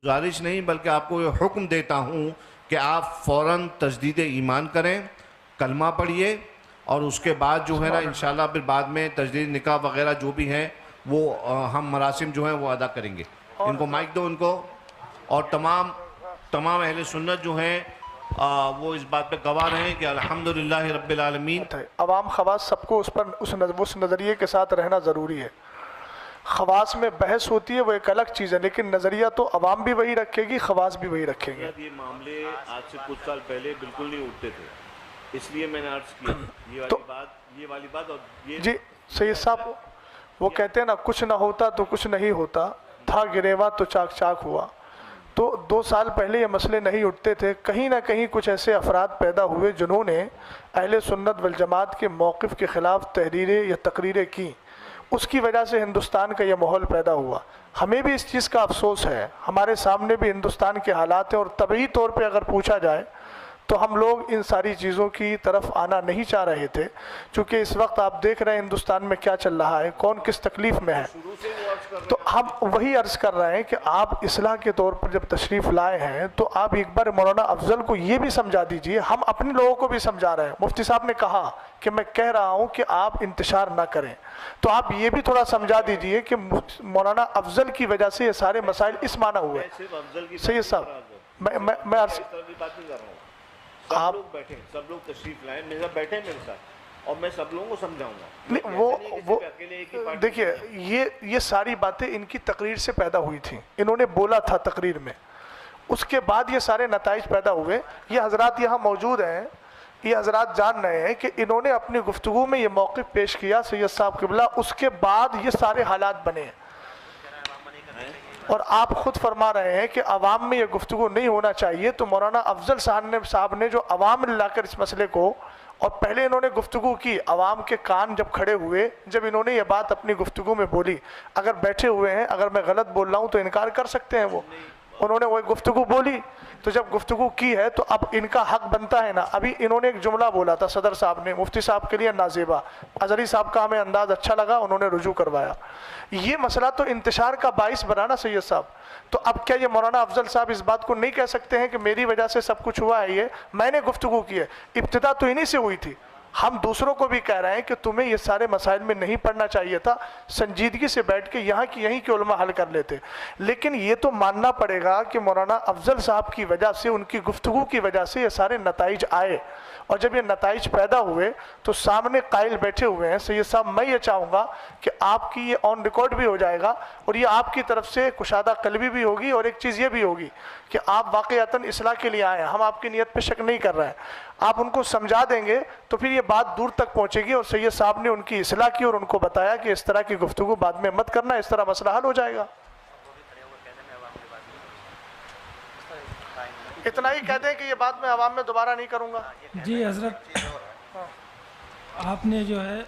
گزارش نہیں بلکہ آپ کو یہ حکم دیتا ہوں کہ آپ فوراً تجدید ایمان کریں، کلمہ پڑھیے، اور اس کے بعد جو ہے نا انشاءاللہ پھر بعد میں تجدید نکاح وغیرہ جو بھی ہیں وہ ہم مراسم جو ہیں وہ ادا کریں گے۔ ان کو مائک دو ان کو، اور تمام اہل سنت جو ہیں وہ اس بات پہ گواہ رہیں کہ الحمدللہ رب العالمین۔ عوام خواص سب کو اس نظریے کے ساتھ رہنا ضروری ہے۔ خواص میں بحث ہوتی ہے وہ ایک الگ چیز ہے، لیکن نظریہ تو عوام بھی وہی رکھے گی، خواص بھی وہی رکھیں گے۔ یہ معاملے آج سے کچھ سال پہلے بالکل نہیں اٹھتے تھے، اس لیے میں نے عرض کیا یہ والی بات۔ اور جی سید صاحب وہ کہتے ہیں نا، کچھ نہ ہوتا تو کچھ نہیں ہوتا، تھا گریوا تو چاک چاک ہوا۔ تو 2 سال پہلے یہ مسئلے نہیں اٹھتے تھے، کہیں نہ کہیں کچھ ایسے افراد پیدا ہوئے جنہوں نے اہل سنت والجماعت کے موقف کے خلاف تحریریں یا تقریریں کی، اس کی وجہ سے ہندوستان کا یہ ماحول پیدا ہوا۔ ہمیں بھی اس چیز کا افسوس ہے، ہمارے سامنے بھی ہندوستان کے حالات ہیں، اور طبعی طور پہ اگر پوچھا جائے تو ہم لوگ ان ساری چیزوں کی طرف آنا نہیں چاہ رہے تھے، چونکہ اس وقت آپ دیکھ رہے ہیں ہندوستان میں کیا چل رہا ہے، کون کس تکلیف میں ہے۔ تو ہم وہی عرض کر رہے ہیں کہ آپ اصلاح کے طور پر جب تشریف لائے ہیں تو آپ ایک بار مولانا افضل کو یہ بھی سمجھا دیجئے، ہم اپنے لوگوں کو بھی سمجھا رہے ہیں۔ مفتی صاحب نے کہا کہ میں کہہ رہا ہوں کہ آپ انتشار نہ کریں، تو آپ یہ بھی تھوڑا سمجھا دیجئے کہ مولانا افضل کی وجہ سے یہ سارے مسائل اس معنی ہوئے۔ سید صاحب میں عرض سب لوگ بیٹھیں، سب لوگ تشریف لائیں، میرے ساتھ بیٹھیں میرے ساتھ، اور میں سب لوگوں کو سمجھاؤں گا۔ وہ دیکھیے یہ ساری باتیں ان کی تقریر سے پیدا ہوئی تھیں، انہوں نے بولا تھا تقریر میں، اس کے بعد یہ سارے نتائج پیدا ہوئے۔ یہ حضرات یہاں موجود ہیں، یہ حضرات جان رہے ہیں کہ انہوں نے اپنی گفتگو میں یہ موقف پیش کیا سید صاحب قبلہ، اس کے بعد یہ سارے حالات بنے ہیں۔ اور آپ خود فرما رہے ہیں کہ عوام میں یہ گفتگو نہیں ہونا چاہیے، تو مولانا افضل صاحب نے جو عوام میں لا کر اس مسئلے کو، اور پہلے انہوں نے گفتگو کی، عوام کے کان جب کھڑے ہوئے، جب انہوں نے یہ بات اپنی گفتگو میں بولی، اگر بیٹھے ہوئے ہیں، اگر میں غلط بول رہا ہوں تو انکار کر سکتے ہیں وہ، انہوں نے وہ گفتگو بولی، تو جب گفتگو کی ہے تو اب ان کا حق بنتا ہے نا۔ ابھی انہوں نے ایک جملہ بولا تھا صدر صاحب نے، مفتی صاحب کے لیے نازیبا، اظہری صاحب کا ہمیں انداز اچھا لگا، انہوں نے رجوع کروایا۔ یہ مسئلہ تو انتشار کا باعث بنا نا سید صاحب، تو اب کیا یہ مولانا افضل صاحب اس بات کو نہیں کہہ سکتے ہیں کہ میری وجہ سے سب کچھ ہوا ہے، یہ میں نے گفتگو کی ہے، ابتدا تو انہی سے ہوئی تھی۔ ہم دوسروں کو بھی کہہ رہے ہیں کہ تمہیں یہ سارے مسائل میں نہیں پڑھنا چاہیے تھا، سنجیدگی سے بیٹھ کے یہیں کے علماء حل کر لیتے، لیکن یہ تو ماننا پڑے گا کہ مولانا افضل صاحب کی وجہ سے، ان کی گفتگو کی وجہ سے یہ سارے نتائج آئے، اور جب یہ نتائج پیدا ہوئے تو سامنے قائل بیٹھے ہوئے ہیں۔ سید صاحب میں یہ چاہوں گا کہ آپ کی یہ آن ریکارڈ بھی ہو جائے گا، اور یہ آپ کی طرف سے کشادہ قلبی بھی ہوگی، اور ایک چیز یہ بھی ہوگی کہ آپ واقعتاً اصلاح کے لیے آئے ہیں، ہم آپ کی نیت پہ شک نہیں کر رہے ہیں۔ آپ ان کو سمجھا دیں گے تو پھر یہ بات دور تک پہنچے گی، اور سید صاحب نے ان کی اصلاح کی اور ان کو بتایا کہ اس طرح کی گفتگو بعد میں مت کرنا، اس طرح مسئلہ حل ہو جائے گا۔ اتنا ہی کہہ دیں کہ یہ بات میں عوام میں دوبارہ نہیں کروں گا۔ جی حضرت، آپ نے جو ہے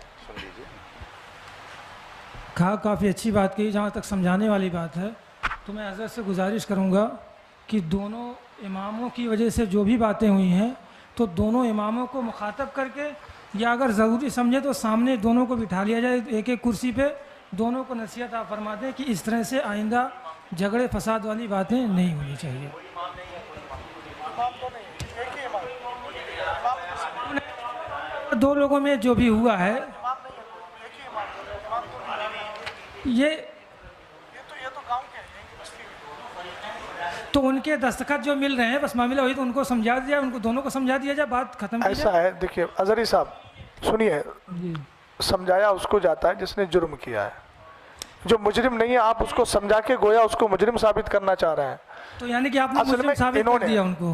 کہا، کافی اچھی بات کی، جہاں تک سمجھانے والی بات ہے تو میں حضرت سے گزارش کروں گا کہ دونوں اماموں کی وجہ سے جو بھی باتیں ہوئی ہیں تو دونوں اماموں کو مخاطب کر کے، یا اگر ضروری سمجھے تو سامنے دونوں کو بٹھا لیا جائے ایک ایک کرسی پہ، دونوں کو نصیحت آپ فرما دیں کہ اس طرح سے آئندہ جھگڑے فساد والی باتیں نہیں ہونی چاہیے۔ دو لوگوں میں جو بھی ہوا ہے یہ تو ان کے دستخط جو مل رہے ہیں، بس معاملہ وہی، تو ان کو سمجھا دیا جائے، ان کو دونوں کو سمجھا دیا جائے، بات ختم کی جائے۔ ایسا ہے، دیکھیے اظہری صاحب سنیے، سمجھایا اس کو جاتا ہے جس نے جرم کیا ہے، جو مجرم نہیں ہے آپ اس کو سمجھا کے گویا اس کو مجرم ثابت کرنا چاہ رہے ہیں، تو یعنی کہ آپ نے مجرم ثابت کر دیا ان کو۔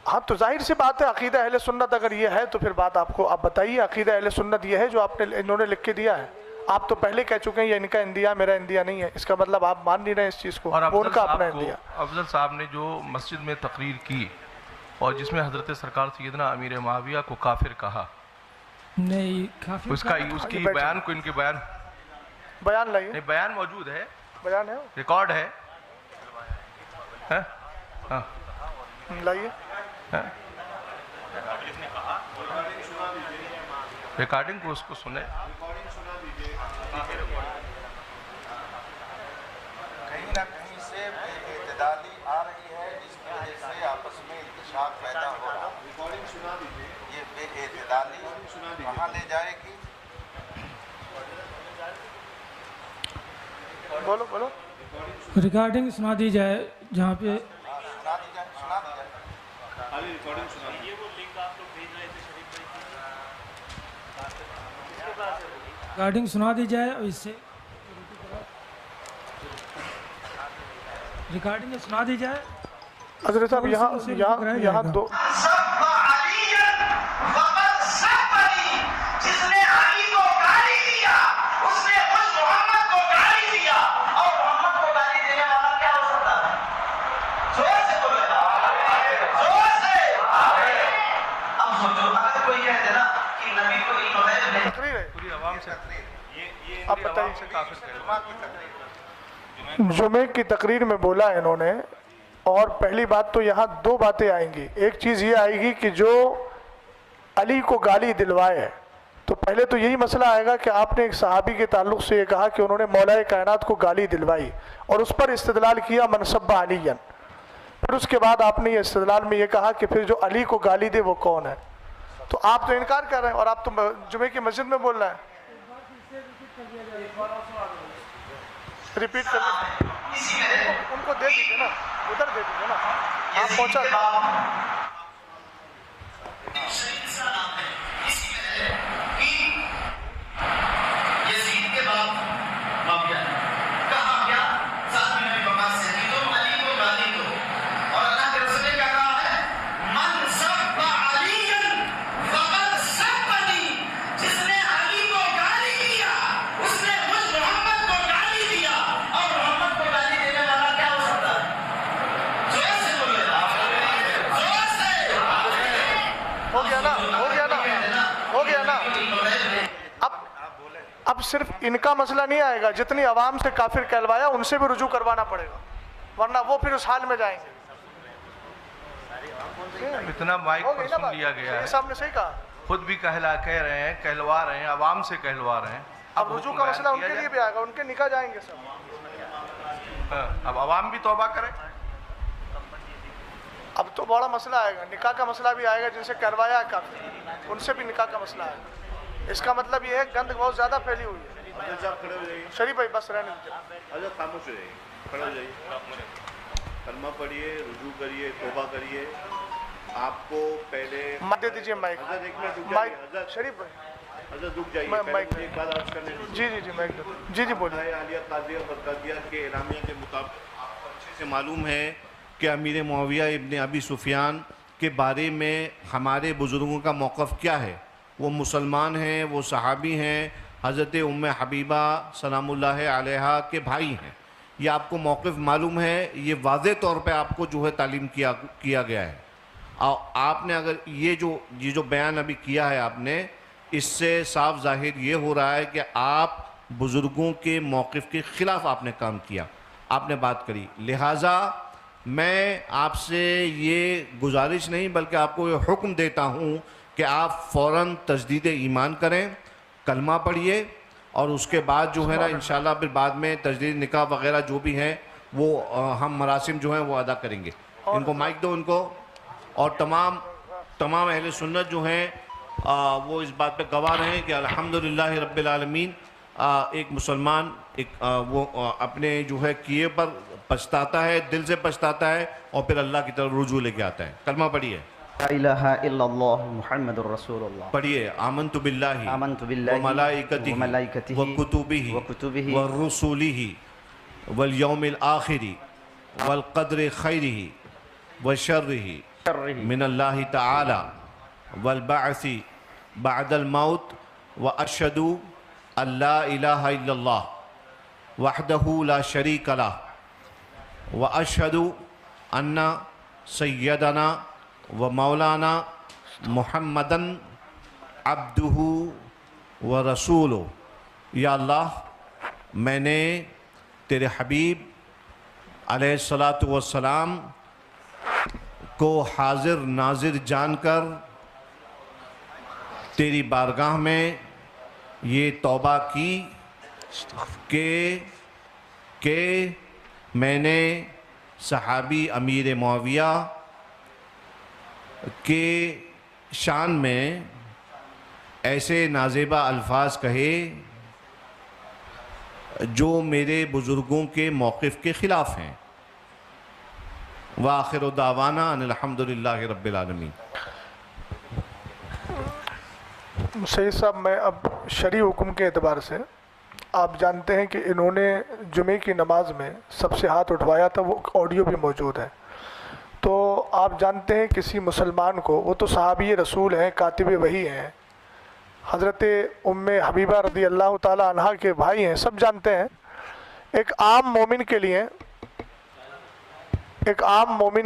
ہاں تو ظاہر سی بات ہے، عقیدہ اہل سنت اگر یہ ہے تو پھر بات آپ بتائیے، عقیدہ اہل سنت یہ ہے جو انہوں نے لکھ کے دیا ہے۔ آپ تو پہلے کہہ چکے ہیں یہ ان کا اندیا میرا اندیا نہیں ہے، اس کا مطلب آپ مان نہیں رہے اس چیز کو، وہ ان کا اپنا اندیا۔ افضل صاحب نے جو مسجد میں تقریر کی اور جس میں حضرت سرکار سیدنا امیر معاویہ کو کافر کہا، نہیں کافر، اس کی بیان کو، ان کے بیان لائیے، نہیں بیان موجود ہے، بیان ہے، ریکارڈ ہے، لائیے ریکارڈنگ کو، اس کو سنیں۔ کہیں نہ کہیں سے بے اعتدالی آ رہی ہے جس کی وجہ سے آپس میں انتشار پیدا ہو رہا ہے، یہ بے اعتدالی کہاں لے جائے گی؟ بولو بولو. ریکارڈنگ سنا دی جائے جہاں پہ سنا دی جائے، سنا دی جائے. ریکارڈنگ سنا دی جائے اور اس سے ریکارڈنگ سنا دی جائے. حضرت صاحب یہاں دو تقریر ہے. پوری عوام سے آپ بتائیے. کافر جمعے کی تقریر میں بولا انہوں نے، اور پہلی بات تو یہاں دو باتیں آئیں گی. ایک چیز یہ آئے گی کہ جو علی کو گالی دلوائے، تو پہلے تو یہی مسئلہ آئے گا کہ آپ نے ایک صحابی کے تعلق سے یہ کہا کہ انہوں نے مولا کائنات کو گالی دلوائی اور اس پر استدلال کیا من سب علیًا. پھر اس کے بعد آپ نے یہ استدلال میں یہ کہا کہ پھر جو علی کو گالی دے وہ کون ہے. تو آپ تو انکار کر رہے ہیں اور آپ تو جمعے کی مسجد میں بول رہے ہیں. ریپیٹ کر ان کو دے دیجیے نا، ادھر دے دیجیے نا. آپ پہنچا اب صرف ان کا مسئلہ نہیں آئے گا، جتنی عوام سے کافر کہلوایا ان سے بھی رجوع کروانا پڑے گا، ورنہ وہ پھر اس حال میں جائیں گے. اتنا مائک ہو پر گئی نا سن بات؟ لیا گیا یہ ہے، صاحب نے صحیح کہا. خود بھی کہہ رہے ہیں، کہلوا رہے ہیں، عوام سے کہلوا رہے ہیں. اب رجوع کا مسئلہ ان کے لیے بھی آئے گا، ان کے نکاح جائیں گے سب. اب عوام بھی توبہ کرے. اب تو بڑا مسئلہ آئے گا، نکاح کا مسئلہ بھی آئے گا. جن سے کروایا کافر ان سے بھی نکاح کا مسئلہ آئے گا. اس کا مطلب یہ ہے گند بہت زیادہ پھیلی ہوئی ہے. شریف بھائی بس رہنے دیجیے. حضرت خاموش ہو جائیے، کھڑے ہو جائیے، کلمہ پڑھیے، رجوع کریے، توبہ کریے. آپ کو پہلے مائک دے دیجیے. مائک حضرت ایک منٹ رک مائک جائیے. حضرت شریف بھائی حضرت رک جائیے، میں پہلے مائک مجھے ایک بات عرض کرنے دیجیے. جی مائک دے. جی بولیے. عالیہ قاضیہ برقادیہ کے اعلامیہ کے مطابق آپ کو اچھے سے معلوم ہے کہ امیر معاویہ ابن ابی سفیان کے بارے میں ہمارے بزرگوں کا موقف کیا ہے. وہ مسلمان ہیں، وہ صحابی ہیں، حضرت ام حبیبہ سلام اللہ علیہا کے بھائی ہیں. یہ آپ کو موقف معلوم ہے، یہ واضح طور پہ آپ کو جو ہے تعلیم کیا گیا ہے. اور آپ نے اگر یہ جو بیان ابھی کیا ہے آپ نے، اس سے صاف ظاہر یہ ہو رہا ہے کہ آپ بزرگوں کے موقف کے خلاف آپ نے کام کیا، آپ نے بات کری. لہٰذا میں آپ سے یہ گزارش نہیں بلکہ آپ کو یہ حکم دیتا ہوں کہ آپ فوراً تجدید ایمان کریں، کلمہ پڑھیے، اور اس کے بعد جو ہے نا انشاءاللہ پھر بعد میں تجدید نکاح وغیرہ جو بھی ہیں وہ ہم مراسم جو ہیں وہ ادا کریں گے. ان کو مائک دو ان کو. اور تمام اہل سنت جو ہیں وہ اس بات پہ گواہ رہیں کہ الحمدللہ رب العالمین ایک مسلمان وہ اپنے جو ہے کیے پر پچھتاتا ہے، دل سے پچھتاتا ہے اور پھر اللہ کی طرف رجوع لے کے آتا ہے. کلمہ پڑھیے. لا الہ الا اللہ محمد الرسول اللہ. پڑھیے. آمنت باللہ وملائکتہ وکتبہ ورسولہ والیوم الآخر والقدر خیرہ وشرہ من اللہ تعالی والبعث بعد الموت واشہد ان لا الہ الا اللہ وحدہ لا شریک لہ واشہد ان سیدنا و مولانا محمدن عبدہ و رسولہ. یا اللہ، میں نے تیرے حبیب علیہ السلام کو حاضر ناظر جان کر تیری بارگاہ میں یہ توبہ کی کہ میں نے صحابی امیر معاویہ کے شان میں ایسے نازیبہ الفاظ کہے جو میرے بزرگوں کے موقف کے خلاف ہیں۔ وآخر دعوانا ان الحمدللہ رب العالمین۔ سید صاحب، میں اب شرعی حکم کے اعتبار سے، آپ جانتے ہیں کہ انہوں نے جمعے کی نماز میں سب سے ہاتھ اٹھوایا تھا، وہ آڈیو بھی موجود ہے۔ تو آپ جانتے ہیں کسی مسلمان کو، وہ تو صحابی رسول ہیں، کاتب وحی ہیں، حضرت ام حبیبہ رضی اللہ تعالی عنہ کے بھائی ہیں، سب جانتے ہیں، ایک عام مومن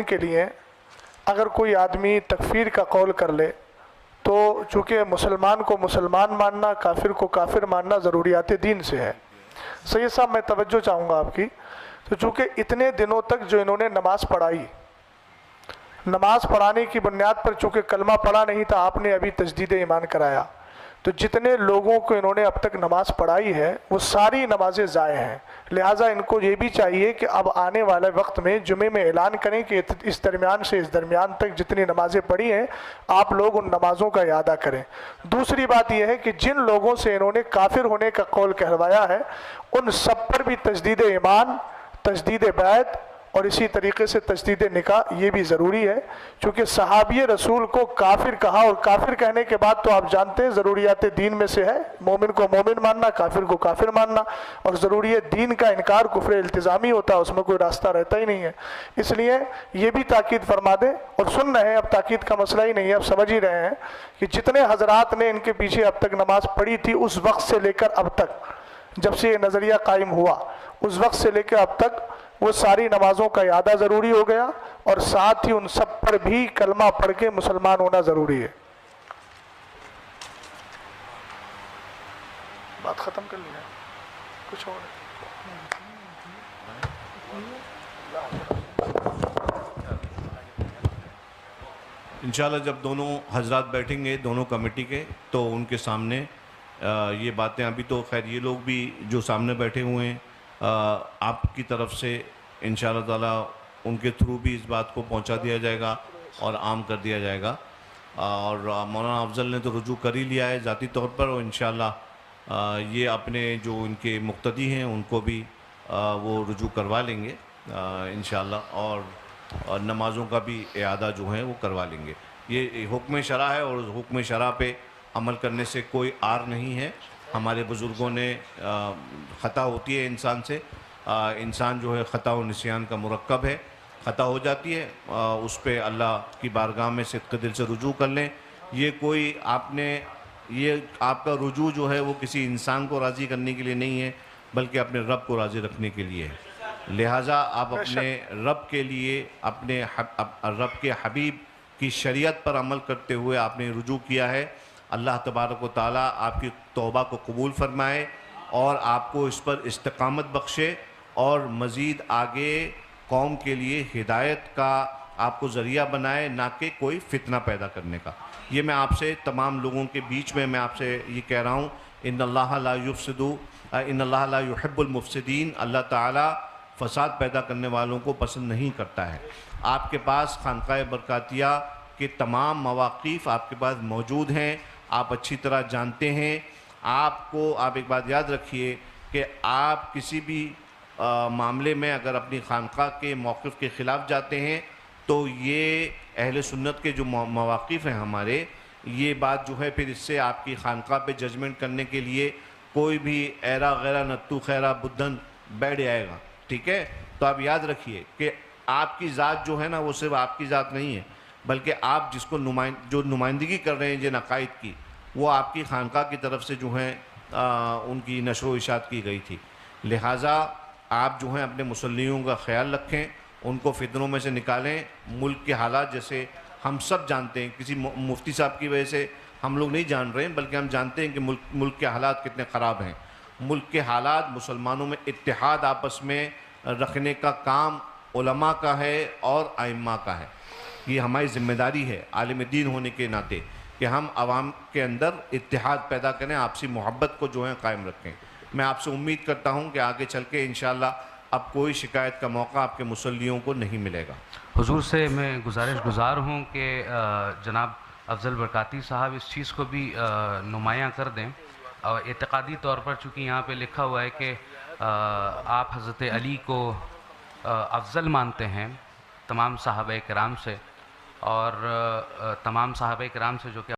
کے لیے اگر کوئی آدمی تکفیر کا قول کر لے تو چونکہ مسلمان کو مسلمان ماننا، کافر کو کافر ماننا ضروریات دین سے ہے۔ سید صاحب، میں توجہ چاہوں گا آپ کی، تو چونکہ اتنے دنوں تک جو انہوں نے نماز پڑھائی، نماز پڑھانے کی بنیاد پر چونکہ کلمہ پڑھا نہیں تھا، آپ نے ابھی تجدید ایمان کرایا، تو جتنے لوگوں کو انہوں نے اب تک نماز پڑھائی ہے وہ ساری نمازیں ضائع ہیں۔ لہٰذا ان کو یہ بھی چاہیے کہ اب آنے والے وقت میں جمعے میں اعلان کریں کہ اس درمیان سے اس درمیان تک جتنی نمازیں پڑھی ہیں آپ لوگ ان نمازوں کا اعادہ کریں۔ دوسری بات یہ ہے کہ جن لوگوں سے انہوں نے کافر ہونے کا قول کہلوایا ہے ان سب پر بھی تجدید ایمان، تجدید بیعت اور اسی طریقے سے تجدید نکاح یہ بھی ضروری ہے، چونکہ صحابی رسول کو کافر کہا، اور کافر کہنے کے بعد تو آپ جانتے ہیں ضروریات دین میں سے ہے مومن کو مومن ماننا، کافر کو کافر ماننا، اور ضروری دین کا انکار کفر التزامی ہوتا ہے، اس میں کوئی راستہ رہتا ہی نہیں ہے۔ اس لیے یہ بھی تاکید فرما دیں، اور سن رہے ہیں، اب تاکید کا مسئلہ ہی نہیں ہے، اب سمجھ ہی رہے ہیں کہ جتنے حضرات نے ان کے پیچھے اب تک نماز پڑھی تھی اس وقت سے لے کر اب تک، جب سے یہ نظریہ قائم ہوا اس وقت سے لے کر اب تک، وہ ساری نمازوں کا اعادہ ضروری ہو گیا، اور ساتھ ہی ان سب پر بھی کلمہ پڑھ کے مسلمان ہونا ضروری ہے۔ بات ختم کر لیا، کچھ اور انشاءاللہ جب دونوں حضرات بیٹھیں گے دونوں کمیٹی کے تو ان کے سامنے یہ باتیں، ابھی تو خیر یہ لوگ بھی جو سامنے بیٹھے ہوئے ہیں آپ کی طرف سے انشاءاللہ تعالیٰ ان کے تھرو بھی اس بات کو پہنچا دیا جائے گا اور عام کر دیا جائے گا، اور مولانا افضل نے تو رجوع کر ہی لیا ہے ذاتی طور پر، اور انشاءاللہ یہ اپنے جو ان کے مقتدی ہیں ان کو بھی وہ رجوع کروا لیں گے انشاءاللہ، اور نمازوں کا بھی اعادہ جو ہے وہ کروا لیں گے۔ یہ حکم شرع ہے اور حکم شرع پہ عمل کرنے سے کوئی عار نہیں ہے۔ ہمارے بزرگوں نے خطا ہوتی ہے انسان سے، انسان جو ہے خطا و نسیان کا مرکب ہے، خطا ہو جاتی ہے، اس پہ اللہ کی بارگاہ میں صدق دل سے رجوع کر لیں۔ یہ کوئی آپ کا رجوع جو ہے وہ کسی انسان کو راضی کرنے کے لیے نہیں ہے بلکہ اپنے رب کو راضی رکھنے کے لیے ہے۔ لہٰذا آپ اپنے رب کے لیے، اپنے رب کے حبیب کی شریعت پر عمل کرتے ہوئے آپ نے رجوع کیا ہے۔ اللہ تبارک و تعالیٰ آپ کی توبہ کو قبول فرمائے اور آپ کو اس پر استقامت بخشے، اور مزید آگے قوم کے لیے ہدایت کا آپ کو ذریعہ بنائے، نہ کہ کوئی فتنہ پیدا کرنے کا۔ یہ میں آپ سے تمام لوگوں کے بیچ میں آپ سے یہ کہہ رہا ہوں، ان اللہ لا يحب المفسدین، اللہ تعالیٰ فساد پیدا کرنے والوں کو پسند نہیں کرتا ہے۔ آپ کے پاس خانقاہ برکاتیہ کے تمام مواقف آپ کے پاس موجود ہیں، آپ اچھی طرح جانتے ہیں۔ آپ ایک بات یاد رکھیے کہ آپ کسی بھی معاملے میں اگر اپنی خانقاہ کے موقف کے خلاف جاتے ہیں تو یہ اہل سنت کے جو مواقف ہیں ہمارے، یہ بات جو ہے پھر اس سے آپ کی خانقاہ پہ ججمنٹ کرنے کے لیے کوئی بھی ایرا غیرہ نتو خیرہ بدھن بیٹھ جائے گا، ٹھیک ہے؟ تو آپ یاد رکھیے کہ آپ کی ذات جو ہے نا وہ صرف آپ کی ذات نہیں ہے، بلکہ آپ جس کو جو نمائندگی کر رہے ہیں جن عقائد کی، وہ آپ کی خانقاہ کی طرف سے جو ہیں ان کی نشر و اشاعت کی گئی تھی۔ لہٰذا آپ جو ہیں اپنے مسلیوں کا خیال رکھیں، ان کو فتنوں میں سے نکالیں۔ ملک کے حالات جیسے ہم سب جانتے ہیں، کسی مفتی صاحب کی وجہ سے ہم لوگ نہیں جان رہے ہیں بلکہ ہم جانتے ہیں کہ ملک کے حالات کتنے خراب ہیں۔ ملک کے حالات، مسلمانوں میں اتحاد آپس میں رکھنے کا کام علماء کا ہے اور ائمہ کا ہے۔ یہ ہماری ذمہ داری ہے عالم دین ہونے کے ناطے کہ ہم عوام کے اندر اتحاد پیدا کریں، آپسی محبت کو جو ہے قائم رکھیں۔ میں آپ سے امید کرتا ہوں کہ آگے چل کے انشاءاللہ اب کوئی شکایت کا موقع آپ کے مصلیوں کو نہیں ملے گا۔ حضور سے میں گزار ہوں کہ جناب افضل برکاتی صاحب اس چیز کو بھی نمایاں کر دیں، اور اعتقادی طور پر چونکہ یہاں پہ لکھا ہوا ہے کہ آپ حضرت علی کو افضل مانتے ہیں تمام صحابہ کرام سے، اور تمام صحابہ کرام سے جو کہ